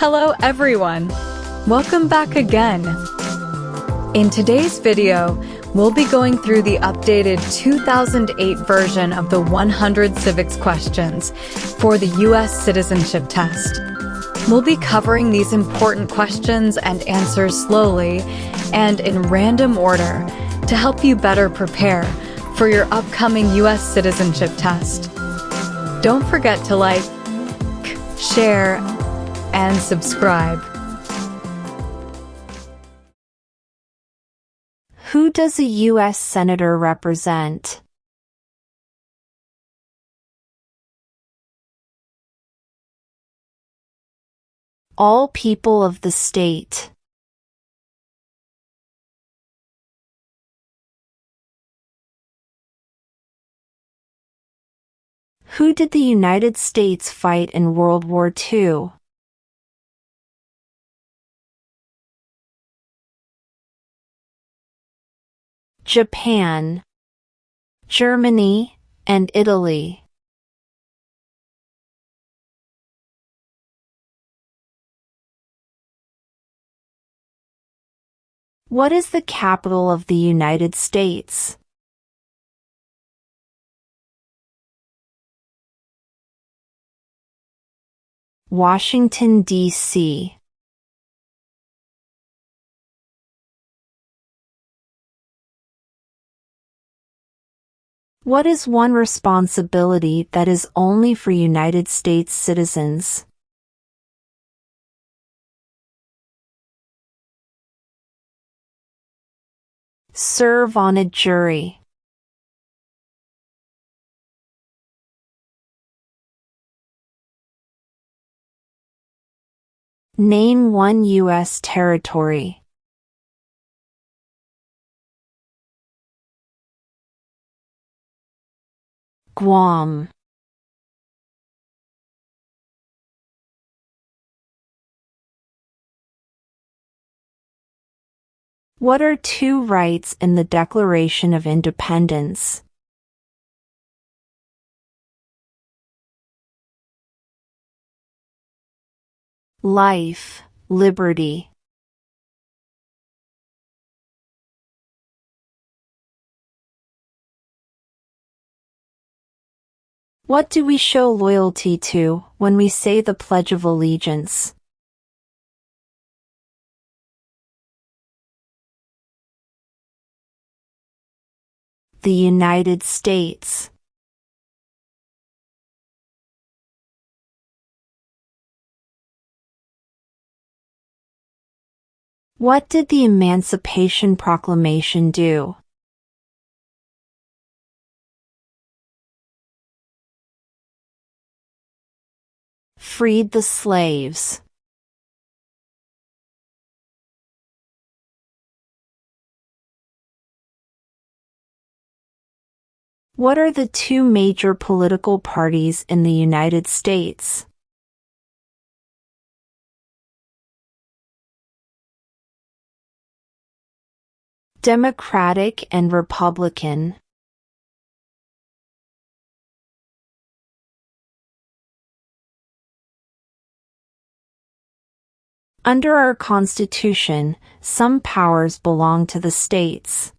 Hello everyone! Welcome back again! In today's video, we'll be going through the updated 2008 version of the 100 civics questions for the U.S. citizenship test. We'll be covering these important questions and answers slowly and in random order to help you better prepare for your upcoming U.S. citizenship test. Don't forget to like, share, and subscribe. Who does a U.S. Senator represent? All people of the state. Who did the United States fight in World War II? Japan, Germany, and Italy. What is the capital of the United States? Washington, D.C. What is one responsibility that is only for United States citizens? Serve on a jury. Name one U.S. territory. Guam. What are two rights in the Declaration of Independence? Life, liberty. What do we show loyalty to when we say the Pledge of Allegiance? The United States. What did the Emancipation Proclamation do? Freed the slaves. What are the two major political parties in the United States? Democratic and Republican. Under our Constitution, some powers belong to the states.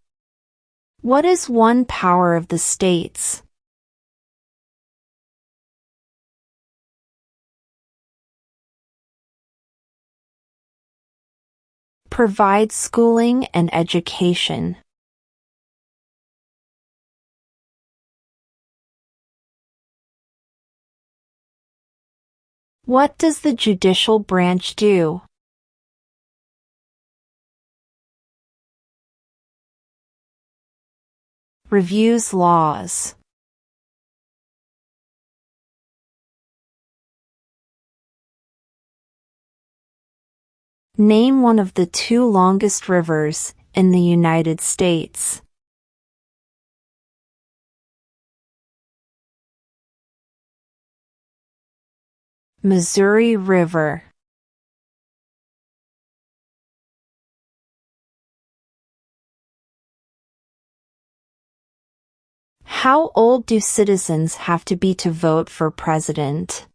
What is one power of the states? Provide schooling and education. What does the judicial branch do? Reviews laws. Name one of the two longest rivers in the United States. Missouri River. How old do citizens have to be to vote for president?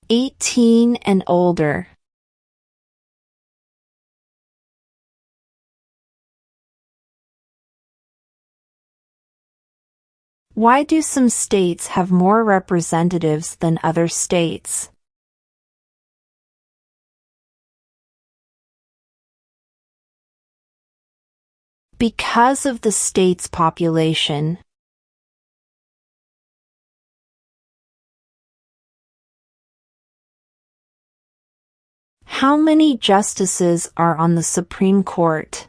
18 and older. Why do some states have more representatives than other states? Because of the state's population. How many justices are on the Supreme Court?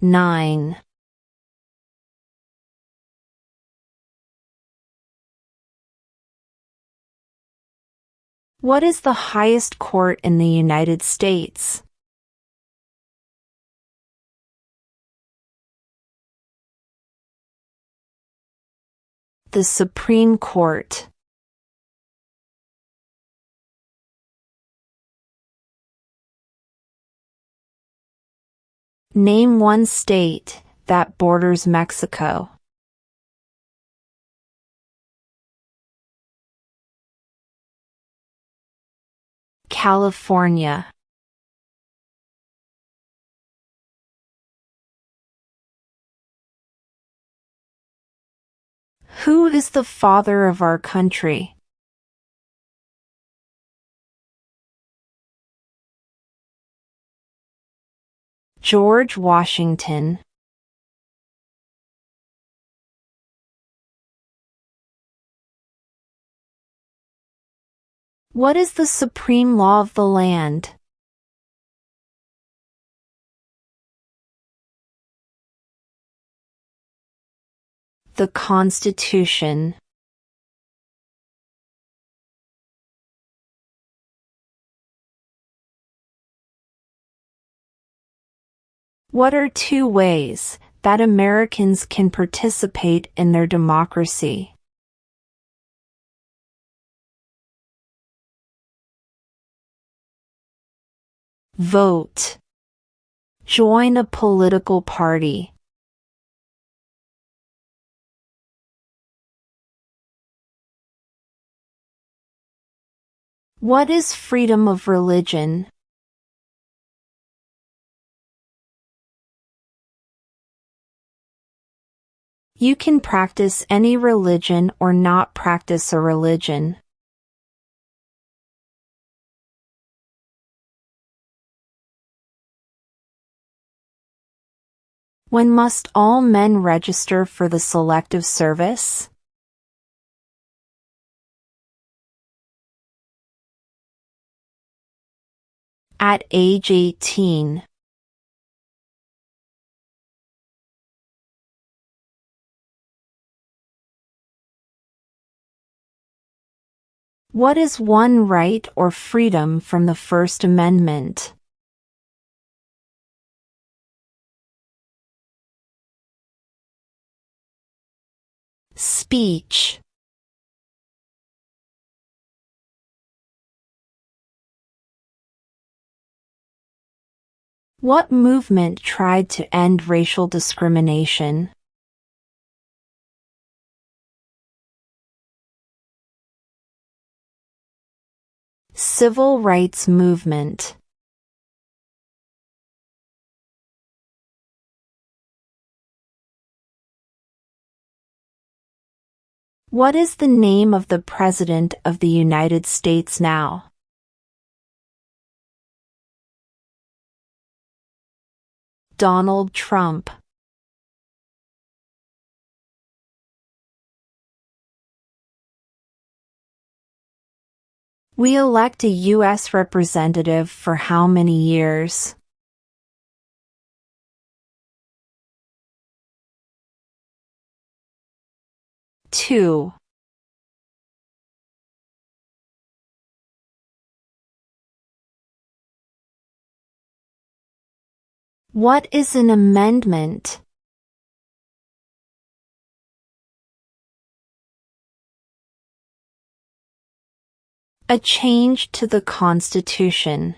9. What is the highest court in the United States? The Supreme Court. Name one state that borders Mexico. California. Who is the father of our country? George Washington. What is the supreme law of the land? The Constitution. What are 2 ways that Americans can participate in their democracy? Vote. Join a political party. What is freedom of religion? You can practice any religion or not practice a religion. When must all men register for the Selective Service? At age 18. What is one right or freedom from the First Amendment? Speech. What movement tried to end racial discrimination? Civil rights movement. What is the name of the President of the United States now? Donald Trump. We elect a U.S. representative for how many years? 2. What is an amendment? A change to the Constitution.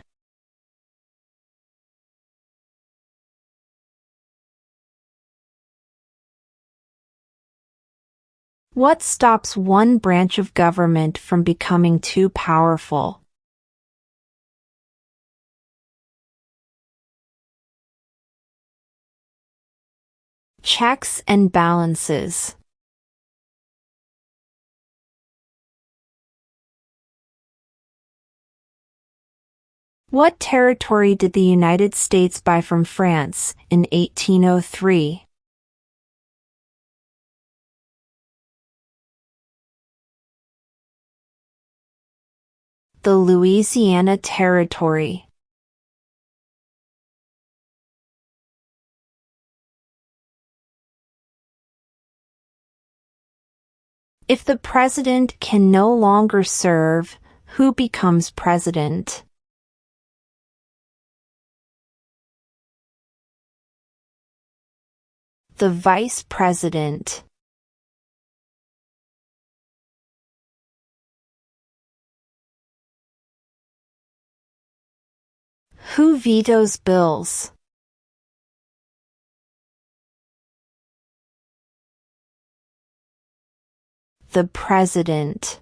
What stops one branch of government from becoming too powerful? Checks and balances. What territory did the United States buy from France in 1803? The Louisiana Territory. If the president can no longer serve, who becomes president? The vice president. Who vetoes bills? The president.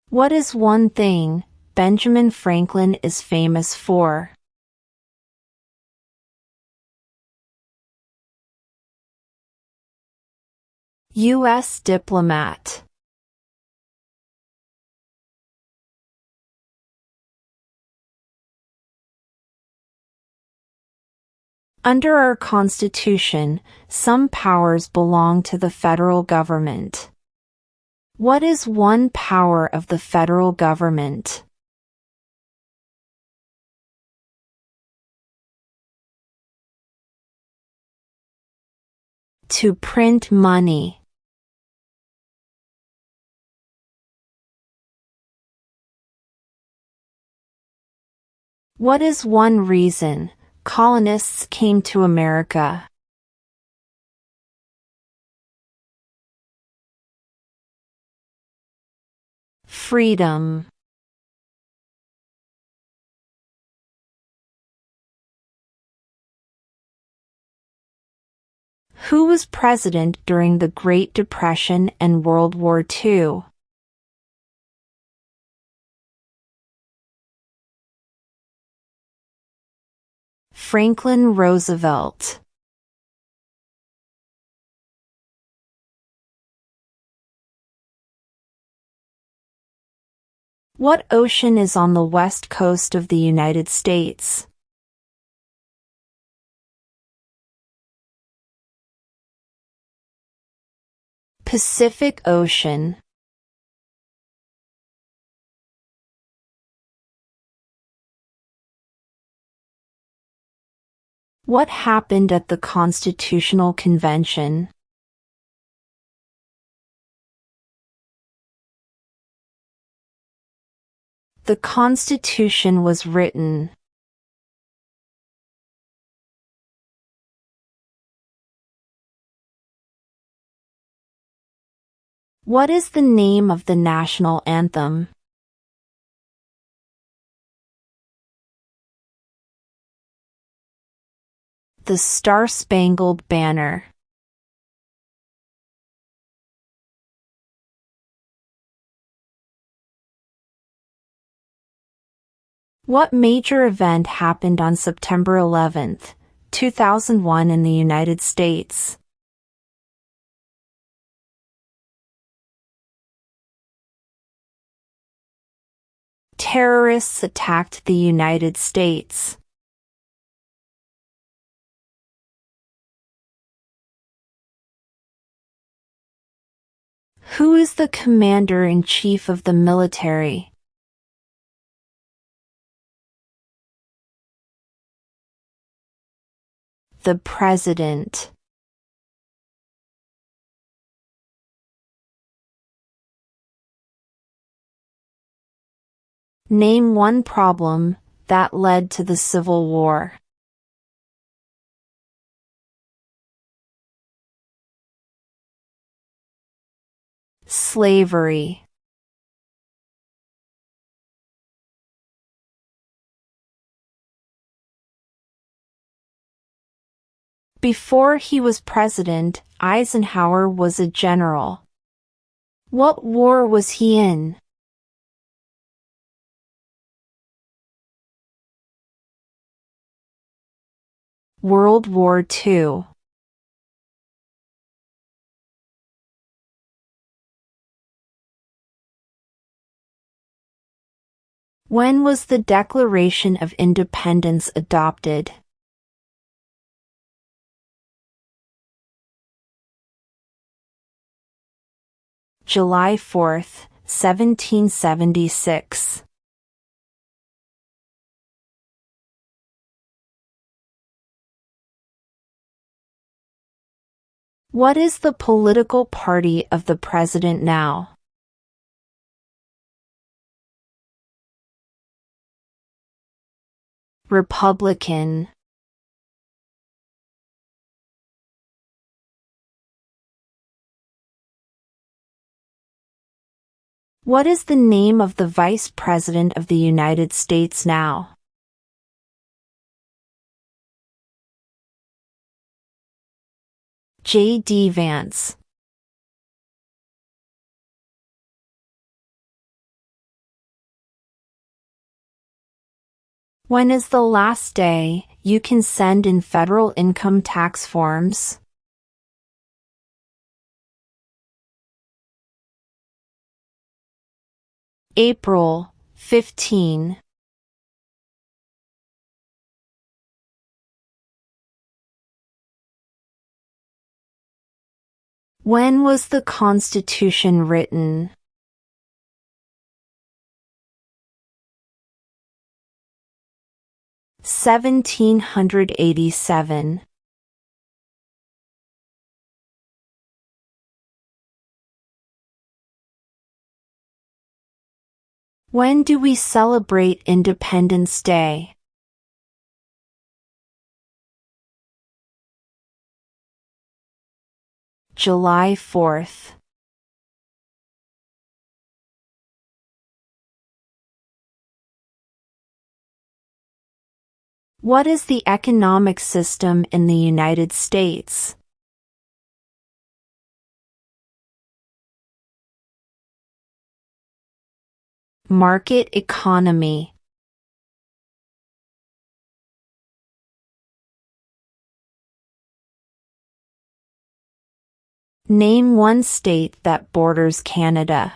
What is one thing Benjamin Franklin is famous for? U.S. diplomat. Under our Constitution, some powers belong to the federal government. What is one power of the federal government? To print money. What is one reason colonists came to America? Freedom. Who was president during the Great Depression and World War II? Franklin Roosevelt. What ocean is on the west coast of the United States? Pacific Ocean. What happened at the Constitutional Convention? The Constitution was written. What is the name of the national anthem? The Star-Spangled Banner. What major event happened on September 11, 2001 in the United States? Terrorists attacked the United States. Who is the commander-in-chief of the military? The president. Name one problem that led to the Civil War. Slavery. Before he was president, Eisenhower was a general. What war was he in? World War II. When was the Declaration of Independence adopted? July 4, 1776. What is the political party of the president now? Republican. What is the name of the Vice President of the United States now? J.D. Vance. When is the last day you can send in federal income tax forms? April 15. When was the Constitution written? (1787). When do we celebrate Independence Day? July 4th. What is the economic system in the United States? Market economy. Name one state that borders Canada.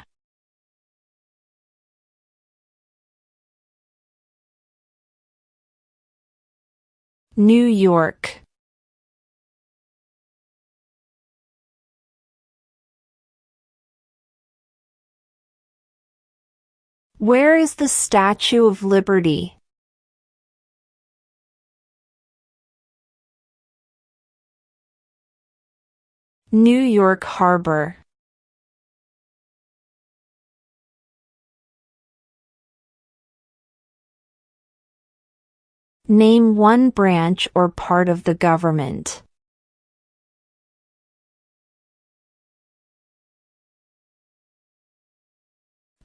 New York. Where is the Statue of Liberty? New York Harbor. Name one branch or part of the government.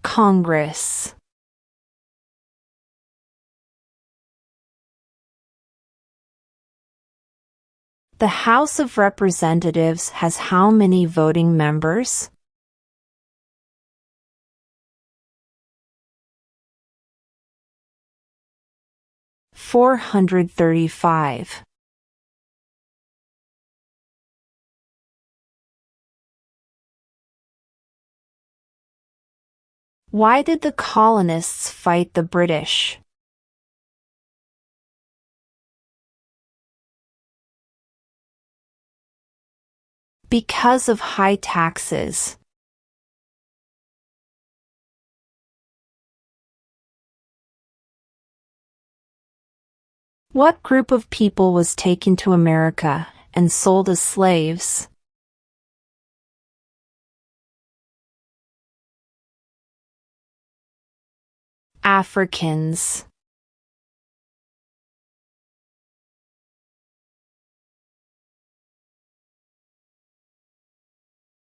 Congress. The House of Representatives has how many voting members? 435. Why did the colonists fight the British? Because of high taxes. What group of people was taken to America and sold as slaves? Africans.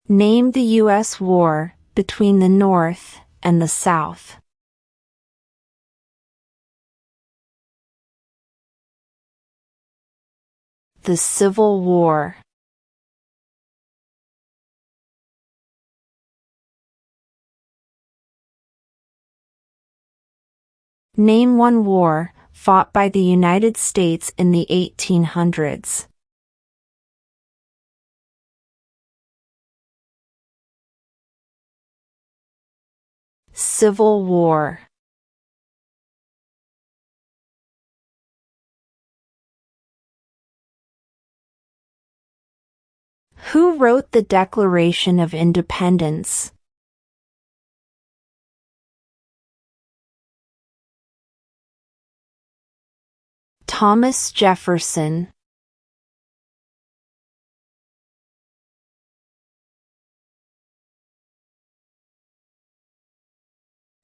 Name the U.S. war between the North and the South. The Civil War. Name one war fought by the United States in the 1800s. Civil War. Who wrote the Declaration of Independence? Thomas Jefferson.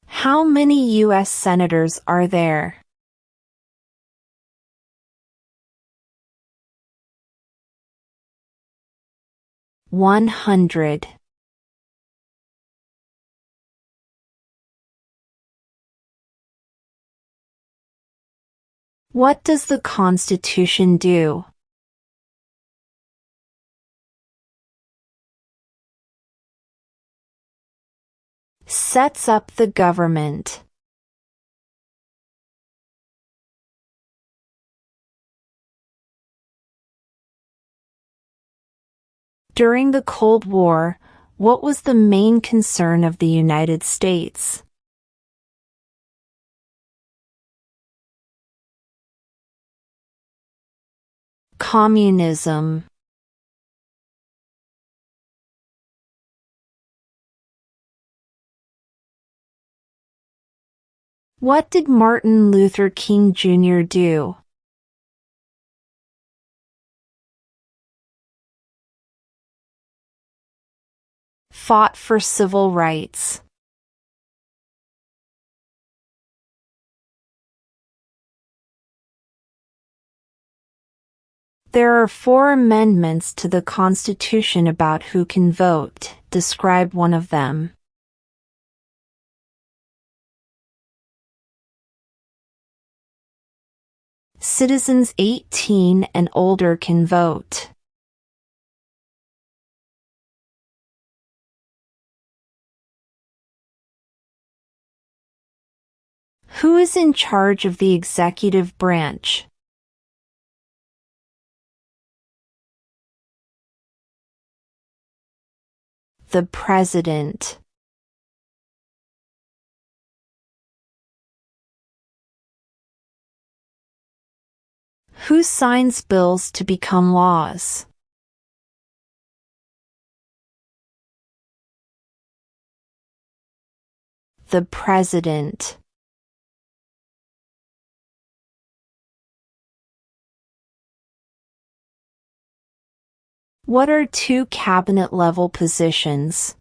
How many U.S. senators are there? (100). What does the Constitution do? Sets up the government. During the Cold War, what was the main concern of the United States? Communism. What did Martin Luther King Jr. do? Fought for civil rights. There are 4 amendments to the Constitution about who can vote. Describe one of them. Citizens 18 and older can vote. Who is in charge of the executive branch? The President. Who signs bills to become laws? The President. What are 2 cabinet-level positions?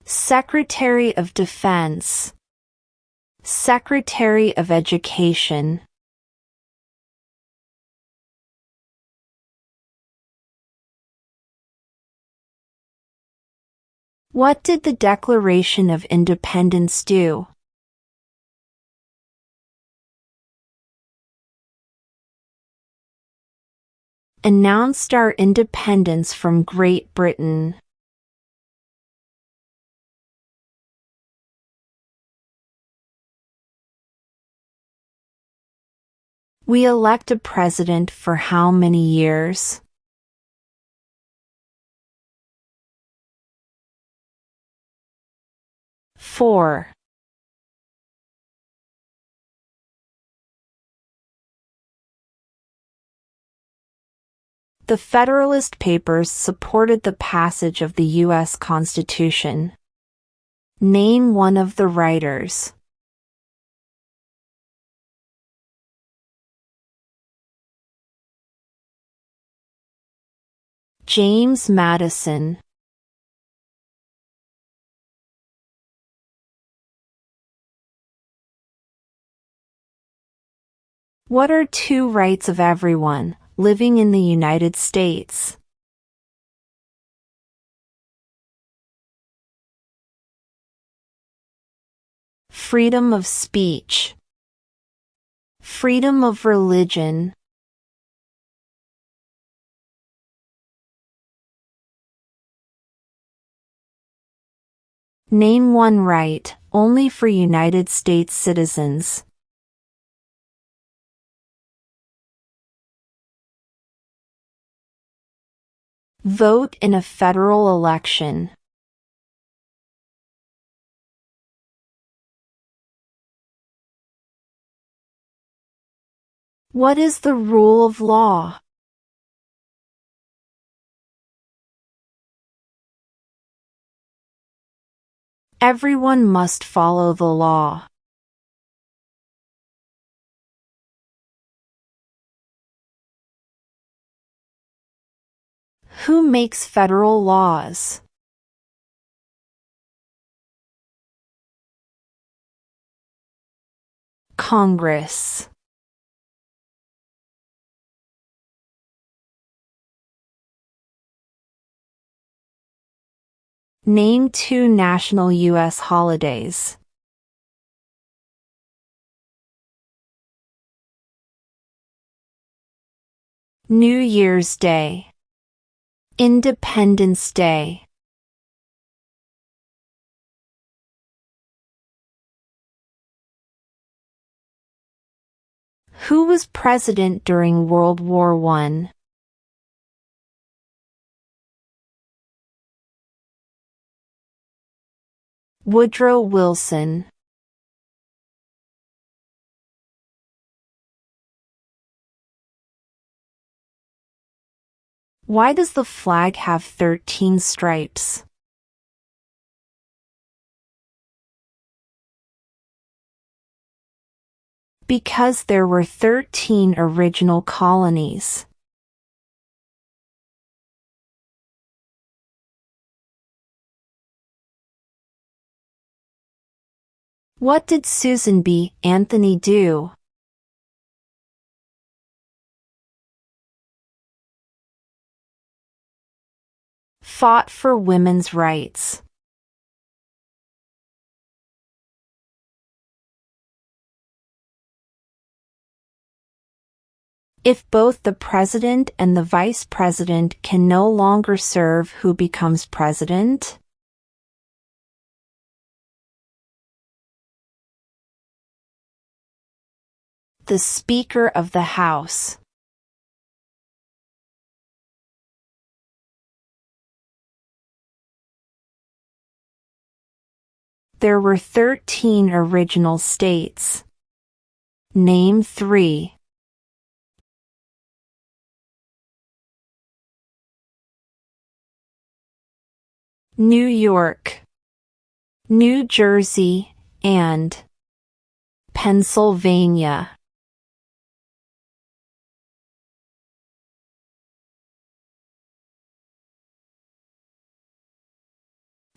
Secretary of Defense. Secretary of Education. What did the Declaration of Independence do? Announced our independence from Great Britain. We elect a president for how many years? 4. The Federalist Papers supported the passage of the U.S. Constitution. Name one of the writers. James Madison. What are 2 rights of everyone living in the United States? freedom of speech, freedom of religion. Name one right, only for United States citizens. Vote in a federal election. What is the rule of law? Everyone must follow the law. Who makes federal laws? Congress. Name two national U.S. holidays. New Year's Day, Independence Day. Who was president during World War I? Woodrow Wilson. Why does the flag have 13 stripes? Because there were 13 original colonies. What did Susan B. Anthony do? Fought for women's rights. If both the president and the vice president can no longer serve, who becomes president? The Speaker of the House. There were 13 original states. Name 3. New York, New Jersey, and Pennsylvania.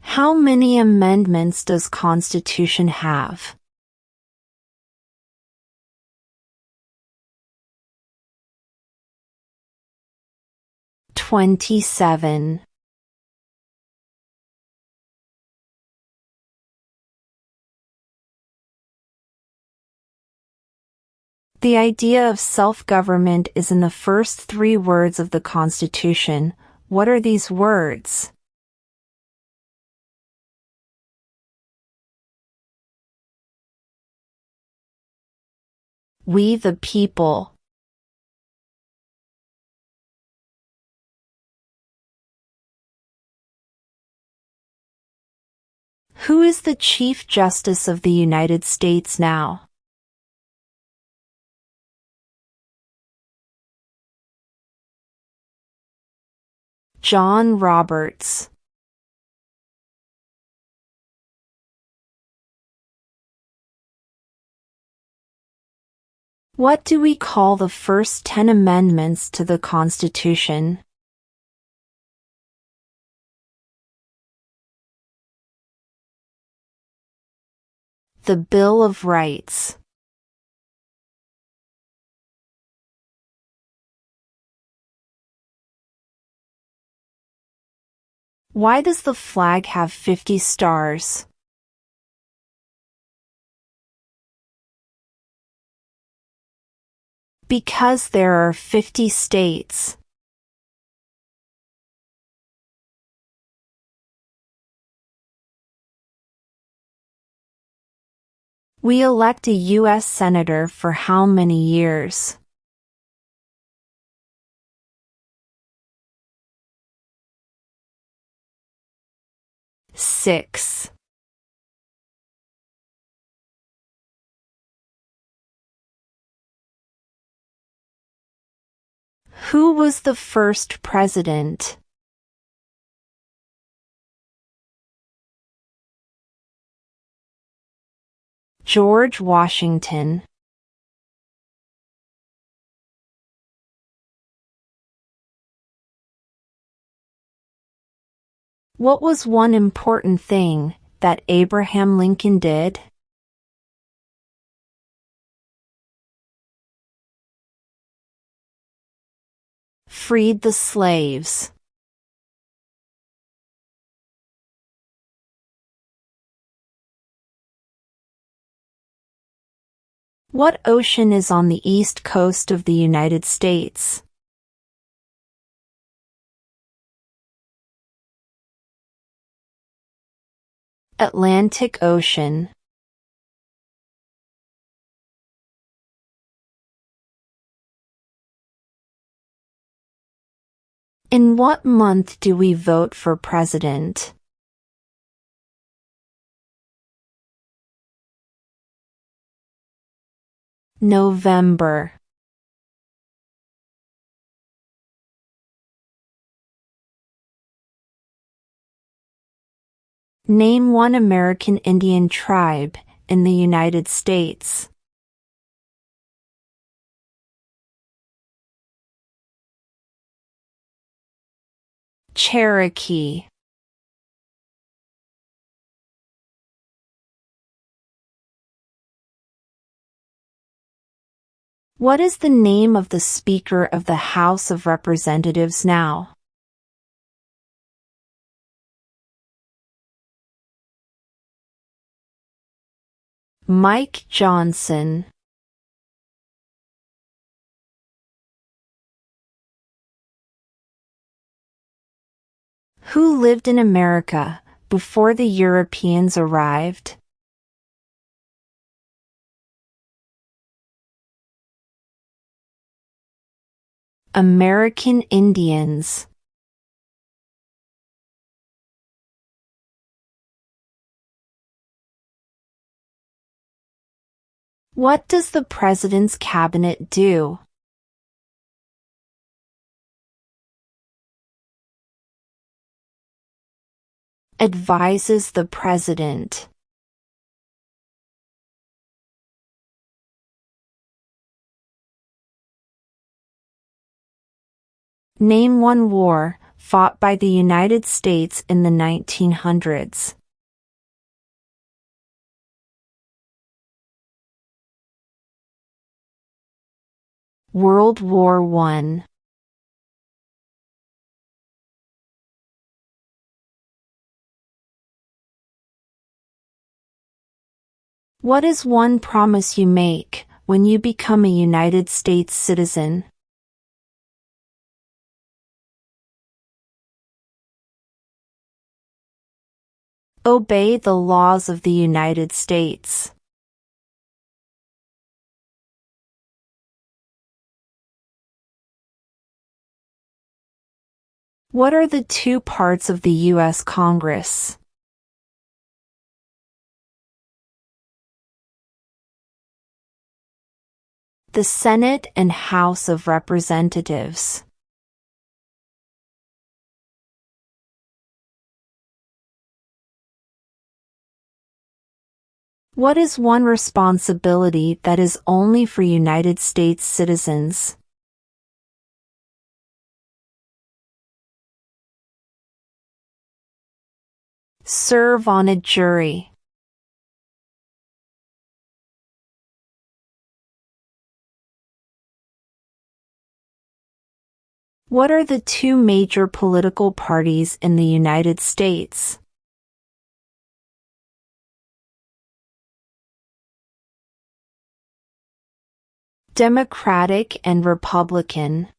How many amendments does Constitution have? 27. The idea of self-government is in the first 3 words of the Constitution. What are these words? We the people. Who is the Chief Justice of the United States now? John Roberts. What do we call the first 10 amendments to the Constitution? The Bill of Rights. Why does the flag have 50 stars? Because there are 50 states. We elect a U.S. Senator for how many years? 6. Who was the first president? George Washington. What was one important thing that Abraham Lincoln did? Freed the slaves. What ocean is on the east coast of the United States? Atlantic Ocean. In what month do we vote for president? November. Name one American Indian tribe in the United States. Cherokee. What is the name of the Speaker of the House of Representatives now? Mike Johnson. Who lived in America before the Europeans arrived? American Indians. What does the President's Cabinet do? Advises the President. Name one war fought by the United States in the 1900s. World War I. What is one promise you make when you become a United States citizen? Obey the laws of the United States. What are the two parts of the U.S. Congress? The Senate and House of Representatives. What is one responsibility that is only for United States citizens? Serve on a jury. What are the two major political parties in the United States? Democratic and Republican.